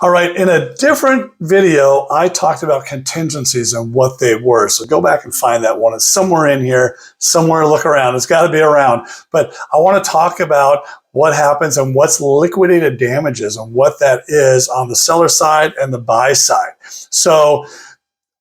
All right, in a different video, I talked about contingencies and what they were. So go back and find that one. It's somewhere in here, somewhere look around. It's got to be around. But I want to talk about what happens and what's liquidated damages and what that is on the seller side and the buy side. So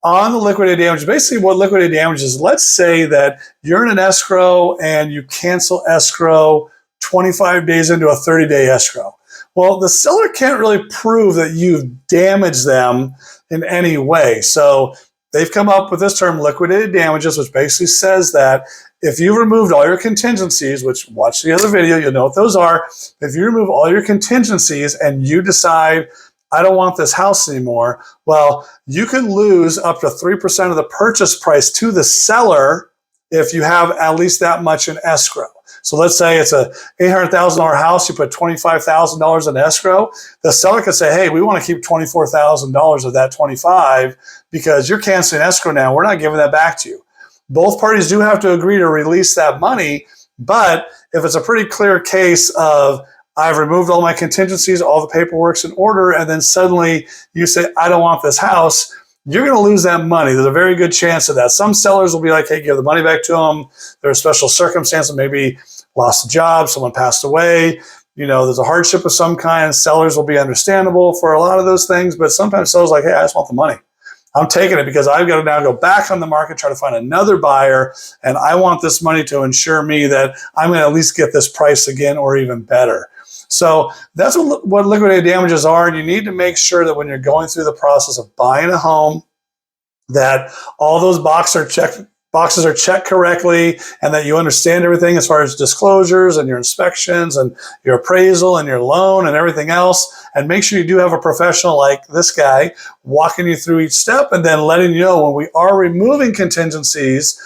on the liquidated damages, basically what liquidated damages is, let's say that you're in an escrow and you cancel escrow 25 days into a 30-day escrow. Well, the seller can't really prove that you've damaged them in any way. So they've come up with this term, liquidated damages, which basically says that if you've removed all your contingencies, which watch the other video, you'll know what those are. If you remove all your contingencies and you decide, I don't want this house anymore, well, you can lose up to 3% of the purchase price to the seller if you have at least that much in escrow. So let's say it's a $800,000 house, you put $25,000 in escrow. The seller could say, hey, we want to keep $24,000 of that 25 because you're canceling escrow now. We're not giving that back to you. Both parties do have to agree to release that money, but if it's a pretty clear case of I've removed all my contingencies, all the paperwork's in order, and then suddenly you say, I don't want this house, you're going to lose that money. There's a very good chance of that. Some sellers will be like, hey, give the money back to them. There are special circumstances, maybe lost a job, someone passed away, there's a hardship of some kind. Sellers will be understandable for a lot of those things, but sometimes sellers are like, hey, I just want the money. I'm taking it because I've got to now go back on the market, try to find another buyer, and I want this money to ensure me that I'm going to at least get this price again or even better. So that's what liquidated damages are, and you need to make sure that when you're going through the process of buying a home, that all those boxes are checked correctly, and that you understand everything as far as disclosures and your inspections and your appraisal and your loan and everything else. And make sure you do have a professional like this guy walking you through each step and then letting you know when we are removing contingencies,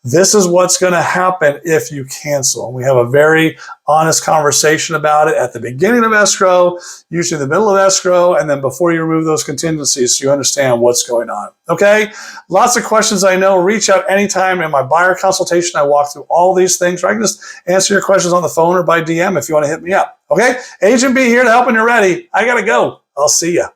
this is what's going to happen if you cancel. And we have a very honest conversation about it at the beginning of escrow, usually in the middle of escrow, and then before you remove those contingencies so you understand what's going on. Okay? Lots of questions I know. Reach out anytime in my buyer consultation. I walk through all these things, or I can just answer your questions on the phone or by DM if you want to hit me up. Okay? Agent B here to help when you're ready. I got to go. I'll see ya.